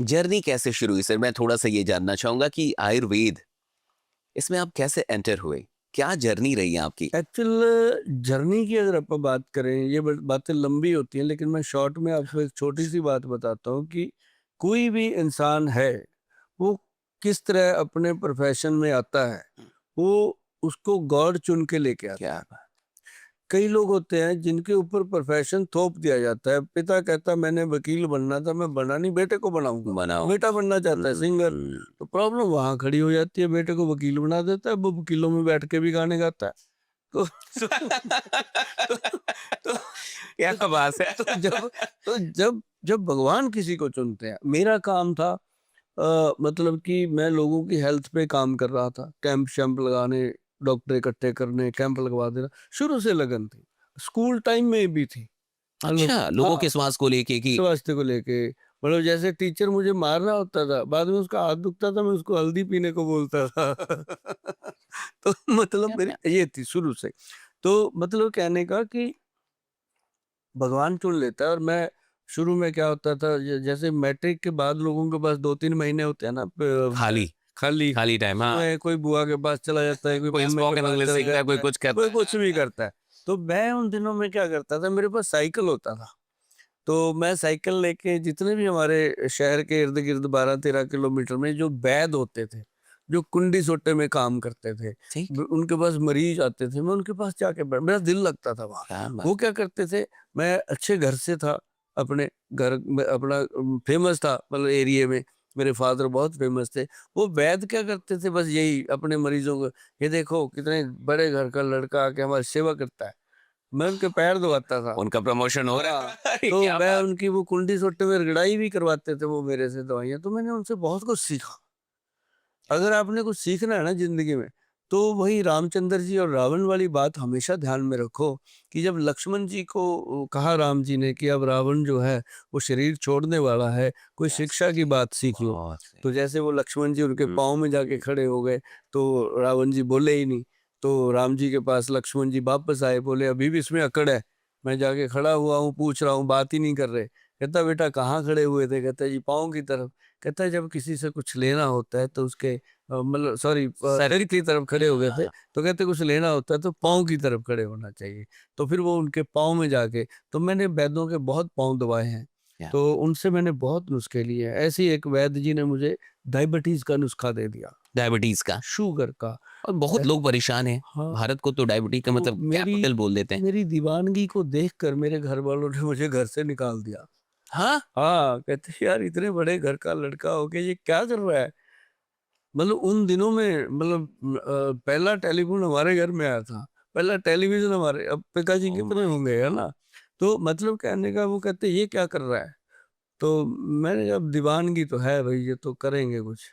Journey कैसे शुरू हुई सर? मैं थोड़ा-सा ये जानना चाहूँगा कि आयुर्वेद, इसमें आप कैसे एंटर हुए? क्या जर्नी रही है आपकी? एक्चुअल जर्नी की अगर अपन बात करें, ये बातें लंबी होती हैं, लेकिन मैं शॉर्ट में आपको एक छोटी सी बात बताता हूँ कि कोई भी इंसान है, वो किस तरह अपने प्रोफेशन में आता है, वो उसको गॉड चुन के लेके आता क्या है। कई लोग होते हैं जिनके ऊपर प्रोफेशन थोप दिया जाता है। पिता कहता मैंने वकील बनना था, मैं बना नहीं, बेटे को बनाऊंगा। बनाओ? बेटा बनना चाहता है सिंगर, तो प्रॉब्लम वहां खड़ी हो जाती है। बेटे को वकील बना देता है, वो वकीलों में बैठ के भी गाने गाता है। तो तो तो क्या तो, बात है! तो जब तो जब जब भगवान किसी को चुनते हैं, मेरा काम था मतलब कि मैं लोगों की हेल्थ पे काम कर रहा था, कैंप शैम्प लगाने, डॉक्टर इकट्ठे करने, कैंप लगवा देना, शुरू से लगन थी, स्कूल टाइम में भी थी। मतलब अच्छा, लोगों हाँ, के स्वास्थ्य को लेके कि स्वास्थ्य को लेके, मतलब जैसे टीचर मुझे मार रहा होता था, बाद में उसका हाथ दुखता था, मैं उसको हल्दी पीने को बोलता था। तो मतलब क्या मेरी बात! ये थी शुरू से। तो मतलब कहने का कि भगवान चुन लेता है। और मैं शुरू में क्या होता था, जैसे मैट्रिक के बाद लोगों के पास 2-3 महीने होते हैं ना, खाली, खाली, खाली टाइम, हाँ। उसमें कोई बुआ के पास चला जाता है, कोई कोई मम्मी के स्पोकन पास इंग्लिश चला सीखता है, कोई जाता है, कुछ करता कोई है। कुछ भी करता है। तो मैं उन दिनों में क्या करता था, मेरे पास साइकिल होता था, तो मैं साइकिल लेके जितने भी हमारे शहर के इर्द गिर्द 12-13 किलोमीटर में जो वैद होते थे, जो कुंडी सोटे में काम करते थे, ठीक, उनके पास मरीज आते थे, मैं उनके पास जाके मेरा दिल लगता था वहाँ। क्या बात! वो क्या करते थे, मैं अच्छे घर से था, अपने घर में अपना फेमस था, मतलब एरिया में मेरे फादर बहुत फेमस थे। वो वैद क्या करते थे, बस यही अपने मरीजों को, ये देखो कितने बड़े घर का लड़का आके हमारी सेवा करता है, मैं उनके पैर दबाता था। उनका प्रमोशन हो रहा हाँ, है। अरे तो क्या मैं बात! उनकी वो कुंडी सोटे में रगड़ाई भी करवाते थे वो मेरे से दवाइयाँ, तो मैंने उनसे बहुत कुछ सीखा। अगर आपने कुछ सीखना है ना ज़िंदगी में, तो वही रामचंद्र जी और रावण वाली बात हमेशा ध्यान में रखो कि जब लक्ष्मण जी को कहा राम जी ने कि अब रावण जो है वो शरीर छोड़ने वाला है, कोई क्या शिक्षा की सही, बात सीख लो। बहुत सही। तो जैसे वो लक्ष्मण जी उनके हुँ, पाँव में जाके खड़े हो गए, तो रावण जी बोले ही नहीं। तो राम जी के पास लक्ष्मण जी वापस आए, बोले अभी भी इसमें अकड़ है, मैं जाके खड़ा हुआ हूँ, पूछ रहा हूँ, बात ही नहीं कर रहे। कहता बेटा कहाँ खड़े हुए थे? कहता जी पाँव की तरफ। कहता है जब किसी से कुछ लेना होता है तो उसके मतलब सॉरी सर शरीर की तरफ खड़े हो गए थे, हाँ, तो कहते कुछ लेना होता है तो पाँव की तरफ खड़े होना चाहिए। तो फिर वो उनके पाँव में जाके, तो मैंने वैद्यों के बहुत पाँव दबाए हैं, क्या तो उनसे मैंने बहुत नुस्खे लिए हैं। ऐसे ही एक वैद्य जी ने मुझे डायबिटीज़ का नुस्खा दे दिया, डायबिटीज़ का शुगर का। और बहुत अ, लोग परेशान हैं। हाँ, भारत को तो डायबिटीज़ का तो मतलब मेरी कैपिटल बोल देते हैं। मेरी दीवानगी को देखकर मेरे घरवालों ने मुझे घर से निकाल दिया। हाँ? हाँ, कहते यार इतने बड़े घर का लड़का होके ये क्या कर रहा है? मतलब उन दिनों में मतलब पहला टेलीफ़ोन हमारे घर में आया था, पहला टेलीविज़न हमारे, अब पिताजी ओह कितने माय होंगे, है गॉड! ना? तो मतलब कहने का वो कहते ये क्या कर रहा है? तो मैंने कहा अब दीवानगी तो है भई, ये तो करेंगे कुछ।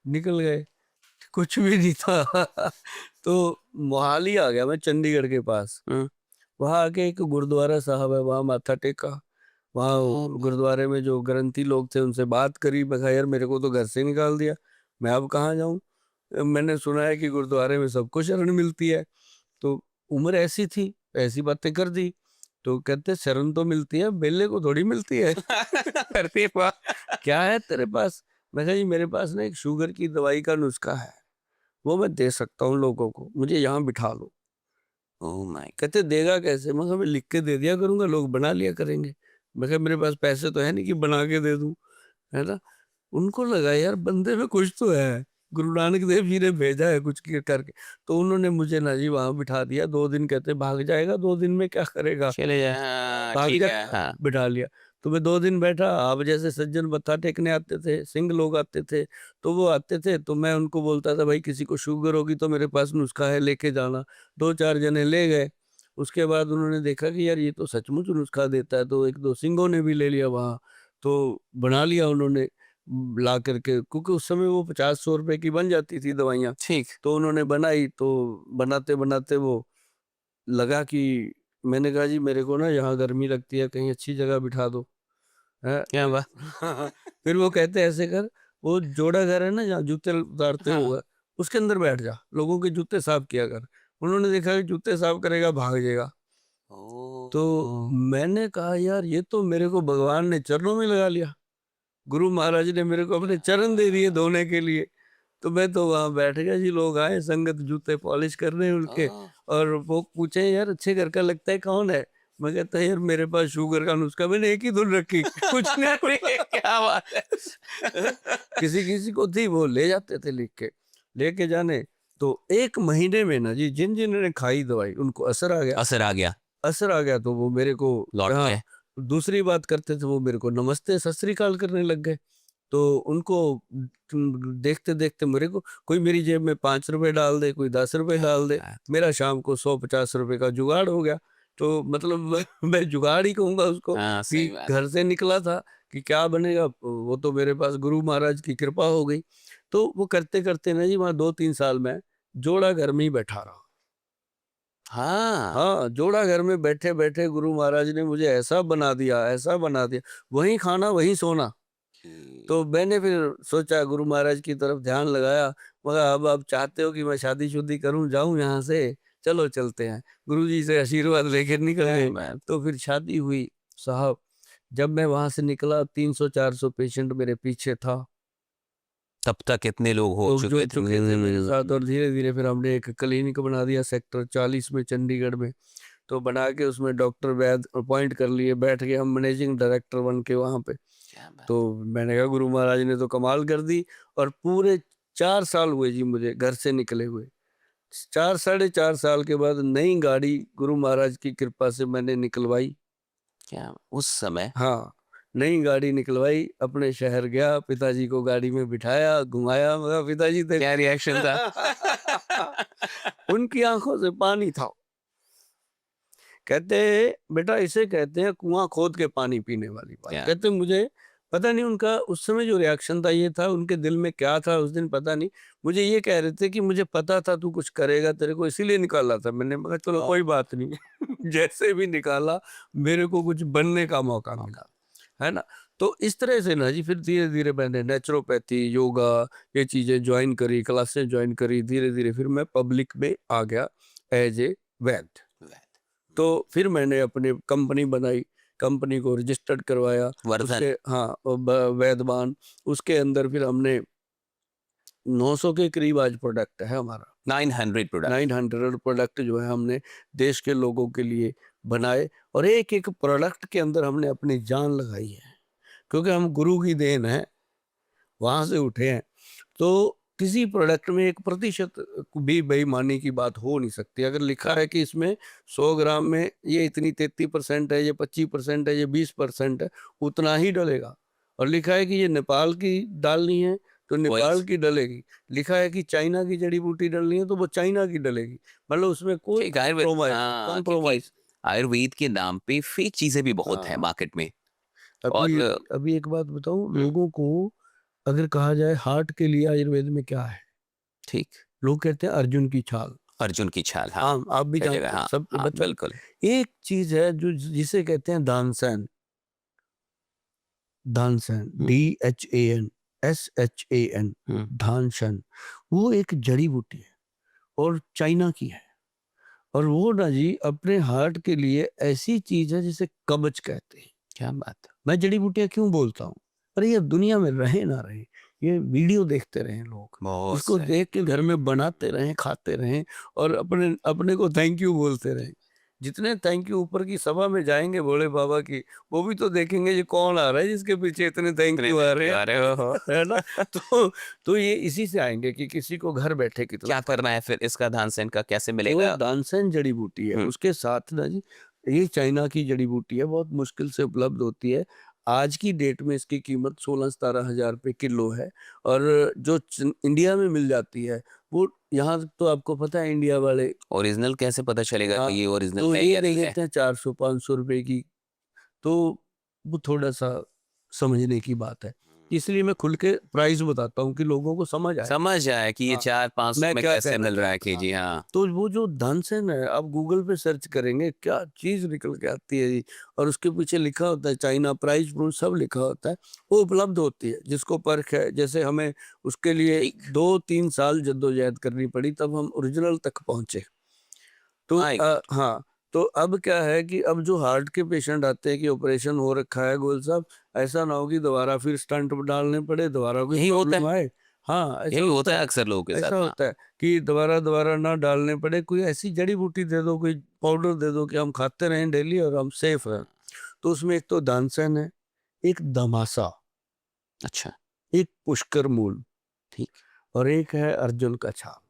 निकल गए, कुछ भी नहीं था। तो मोहाली आ गया मैं चंडीगढ़ के पास, हुँ, वहाँ आके एक गुरुद्वारा साहब है, वहाँ माथा टेका। वहाँ क्या बात! गुरुद्वारे में जो ग्रंथी लोग थे उनसे बात करी, मैं कहा यार मेरे को तो घर से निकाल दिया, मैं अब कहाँ जाऊँ? मैंने सुना है कि गुरुद्वारे में सबको शरण मिलती है, तो उम्र ऐसी थी, ऐसी बातें कर दी। तो कहते शरण तो मिलती है, बेले को थोड़ी मिलती है। अरे वाह! क्या है तेरे पास? मैं कहा जी मेरे पास ना एक शुगर की दवाई का नुस्खा है, वो मैं दे सकता हूँ लोगों को, मुझे यहाँ बिठा लो। ओह माय कहते देगा कैसे? मैं कहा मैं लिख के दे दिया करूँगा, लोग बना लिया करेंगे। मैं कहा मेरे पास पैसे तो है नहीं कि बना के दे दूँ, है ना? उनको लगा यार बंदे में कुछ तो है, गुरु नानक देव जी ने भेजा है कुछ करके। तो उन्होंने मुझे ना जी वहाँ बिठा दिया, 2 दिन, कहते भाग जाएगा 2 दिन में, क्या करेगा? चले जाए, हाँ, भाग ठीक है, जाएगा, हाँ। बिठा लिया। तो मैं 2 दिन बैठा, अब जैसे सज्जन मत्था टेकने आते थे, सिंह लोग आते थे, तो वो आते थे, तो मैं उनको बोलता था भाई किसी को शुगर होगी तो मेरे पास नुस्खा है लेके जाना। 2-4 जने ले गए, उसके बाद उन्होंने देखा कि यार ये तो सचमुच नुस्खा देता है, तो 1-2 सिंहों ने भी ले लिया वहाँ, तो बना लिया उन्होंने ला करके, क्योंकि उस समय वो 50-100 रुपए की बन जाती थी दवाइयाँ। ठीक, तो उन्होंने बनाई, तो बनाते-बनाते वो लगा कि मैंने कहा जी मेरे को ना यहाँ गर्मी लगती है, कहीं अच्छी जगह बिठा दो, हैं? क्या बात! फिर वो कहते ऐसे कर, वो जोड़ा घर है ना जहाँ जूते उतारते हाँ, हो, उसके अंदर बैठ जा, लोगों के जूते साफ किया कर। उन्होंने देखा कि जूते साफ करेगा भाग जाएगा। तो ओह! मैंने कहा यार ये तो मेरे को भगवान ने चरणों में लगा लिया। गुरु महाराज ने मेरे को अपने चरण दे दिए धोने के लिए। तो मैं तो वहाँ बैठ गया जी, लोग आए संगत जूते पॉलिश करने उनके, और वो पूछे यार अच्छे घर का लगता है कौन है? मैं कहता यार मेरे पास शुगर का नुस्खा, मैंने एक ही धुन रखी कुछ नहीं क्या बात है। किसी किसी को थी, वो ले जाते थे लिख के, लेके जाने। तो 1 महीने में ना जी, जिन जिन्होंने खाई दवाई उनको असर आ गया। असर आ गया, असर आ गया तो वो मेरे को लौट हाँ, गए। दूसरी बात करते थे वो मेरे को नमस्ते सत श्री अकाल करने लग गए। तो उनको देखते देखते मेरे को, कोई मेरी जेब में 5 रुपए डाल दे, कोई 10 रुपए डाल दे, मेरा शाम को 100-50 रुपए का जुगाड़ हो गया। तो मतलब मैं जुगाड़ ही कहूंगा उसको, हाँ, कि सही बात। घर से निकला था कि क्या बनेगा, वो तो मेरे पास गुरु महाराज की कृपा हो गई। तो वो करते करते ना जी, वहाँ 2-3 साल में जोड़ा घर में ही बैठा रहा। हाँ। हाँ, जोड़ा घर में बैठे बैठे गुरु महाराज ने मुझे ऐसा बना दिया, ऐसा बना दिया, वहीं खाना वहीं सोना। तो मैंने फिर सोचा, गुरु महाराज की तरफ ध्यान लगाया, मगर अब आप चाहते हो कि मैं शादी-शुदी करूँ, जाऊँ यहाँ से? चलो चलते हैं। गुरुजी से आशीर्वाद लेके निकल क्या गए। बात। तो फिर शादी हुई साहब। जब मैं वहाँ से निकला 300-400 पेशेंट मेरे पीछे था। तब तक इतने लोग हो लोग चुके जुड़ चुके थे मेरे थे। साथ, और धीरे-धीरे फिर हमने एक क्लिनिक बना दिया सेक्टर 40 में चंडीगढ़ में। तो बना के उसमें डॉक्टर वैद अपॉइंट कर लिए, बैठ के हम मैनेजिंग डायरेक्टर बन के वहाँ पे। क्या बात। तो मैंने कहा गुरु महाराज ने तो कमाल कर दी। और पूरे 4 साल हुए जी मुझे घर से निकले हुए। 4 साढ़े 4 साल के बाद नई गाड़ी गुरु महाराज की कृपा से मैंने निकलवाई। क्या उस समय हाँ, नई गाड़ी निकलवाई, अपने शहर गया, पिताजी को गाड़ी में बिठाया, घुमाया, मगर पिताजी थे क्या रिएक्शन था? उनकी आंखों से पानी था। कहते बेटा इसे कहते हैं कुआं खोद के पानी पीने वाली बात। क्या? कहते मुझे पता नहीं उनका उस समय जो रिएक्शन था, ये था उनके दिल में क्या था उस दिन पता नहीं। मुझे ये कह रहे थे कि मुझे पता था तू कुछ करेगा, तेरे को इसीलिए निकाला था। मैंने कहा चलो कोई बात नहीं जैसे भी निकाला, मेरे को कुछ बनने का मौका मिला, है ना। तो इस तरह से ना जी, फिर धीरे धीरे मैंने नेचुरोपैथी, योगा, ये चीजें ज्वाइन करी, क्लासेस ज्वाइन करी। धीरे धीरे फिर मैं पब्लिक में आ गया एज ए वैद। तो फिर मैंने अपनी कंपनी बनाई, कंपनी को रजिस्टर्ड करवाया। वर्धन। उसके हाँ, वैदवान। उसके अंदर फिर हमने 900 के करीब आज प्रोडक्ट है हमारा। 900 प्रोडक्ट। 900 प्रोडक्ट जो है हमने देश के लोगों के लिए बनाए, और एक एक प्रोडक्ट के अंदर हमने अपनी जान लगाई है, क्योंकि हम गुरु की देन है, वहां से उठे हैं। तो किसी प्रोडक्ट में 1% भी बेईमानी की बात हो नहीं सकती। अगर लिखा है कि इसमें 100 ग्राम में ये इतनी 33% है, ये 25% है, ये 20% है, उतना ही डलेगा। और लिखा है कि ये नेपाल की डालनी है तो नेपाल की डलेगी। लिखा है कि चाइना की जड़ी बूटी डालनी है तो वो चाइना की डलेगी। मतलब उसमें कोई ठीक, आयुर्वेद, हाँ, क्योंकि कॉम्प्रोमाइज। आयुर्वेद के नाम पे फेक चीजें भी बहुत है हाँ, मार्केट में। अभी और अभी एक बात बताऊं, लोगों को अगर कहा जाए हार्ट के लिए आयुर्वेद में क्या है, ठीक, लोग कहते हैं अर्जुन की छाल। अर्जुन की छाल, हाँ, हाँ, आप भी कई जानते जगह, हैं, हाँ, सब हाँ, बच्चों। बिल्कुल। एक चीज है जो जिसे कहते हैं दानसन। दानसन, DHAN, धानसन। वो एक जड़ी बूटी है और चाइना की है। और वो ना जी अपने हार्ट के लिए ऐसी चीज है जिसे कवच कहते हैं। क्या बात है। मैं जड़ी बूटियां क्यों बोलता हूँ? अरे ये दुनिया में रहे ना रहे, ये वीडियो देखते रहें लोग, बहुत इसको सही। देख के घर में बनाते रहें, खाते रहें, और अपने अपने को थैंक यू बोलते रहें। जितने थैंक यू ऊपर की सभा में जाएंगे भोले बाबा की, वो भी तो देखेंगे ये कौन आ रहा है जिसके पीछे इतने थैंक यू आ रहे हैं, अरे हो। है ना। तो ये इसी से आएंगे कि किसी को घर बैठे कितना। क्या करना है फिर इसका, धानसेन का कैसे तो मिलेगा? दानसेन जड़ी बूटी है, उसके साथ ना जी ये चाइना की जड़ी बूटी है, बहुत मुश्किल से उपलब्ध होती है। आज की डेट में इसकी कीमत 16-17 हजार रुपये किलो है। और जो इंडिया में मिल जाती है वो, यहाँ तो आपको पता है इंडिया वाले, ओरिजिनल कैसे पता चलेगा हाँ, कि ये ओरिजिनल तो है ये या दे नहीं है? देते हैं 400-500 रुपए की। तो वो थोड़ा सा समझने की बात है, इसलिए मैं खुल के प्राइस बताता हूँ कि लोगों को समझ आए। समझ आए कि ये हाँ, 400-500 मैं में क्या कैसे कहना मिल रहा है चाहता हूँ। केजी, हाँ। तो वो जो धनसेन है, आप गूगल पे सर्च करेंगे क्या चीज निकल के आती है जी। और उसके पीछे लिखा होता है चाइना, प्राइस प्रूफ सब लिखा होता है। वो उपलब्ध होती है जिसको परख है। जैसे हमें उसके लिए ठीक। 2-3 साल जद्दोजहद करनी पड़ी, तब हम ओरिजिनल तक पहुंचे। तो माय गॉड। हाँ, तो अब क्या है कि अब जो हार्ट के पेशेंट आते हैं कि ऑपरेशन हो रखा है गोयल साहब, ऐसा ना हो कि दोबारा फिर स्टंट डालने पड़े, दोबारा कोई यही होता प्रॉब्लम है, आए। हाँ, ऐसा यही होता है अक्सर लोगों के ऐसा साथ। हाँ। होता है कि दोबारा ना डालने पड़े, कोई ऐसी जड़ी बूटी दे दो, कोई पाउडर दे दो कि हम खाते रहें डेली और हम सेफ हैं। तो उसमें एक तो दानसेन है, एक दमासा, अच्छा। एक पुष्कर मूल ठीक। और एक है अर्जुन का छाप।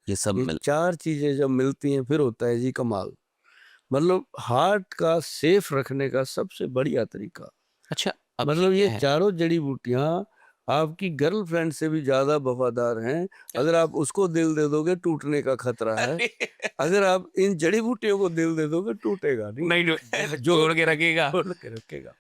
ये सब ये मिल 4 चीजें जब मिलती हैं फिर होता है जी कमाल। मतलब हार्ट का सेफ रखने का सबसे बढ़िया तरीका, अच्छा, अब मतलब ये ये क्या है? चारों जड़ी बूटियां आपकी गर्लफ्रेंड से भी ज्यादा वफादार हैं। अगर आप उसको दिल दे दोगे टूटने का खतरा है, अरे! अगर आप इन जड़ी बूटियों को दिल दे दोगे टूटेगा नहीं, नहीं, जोड़ जोड़ के रखेगा। जोड़ के रखेगा।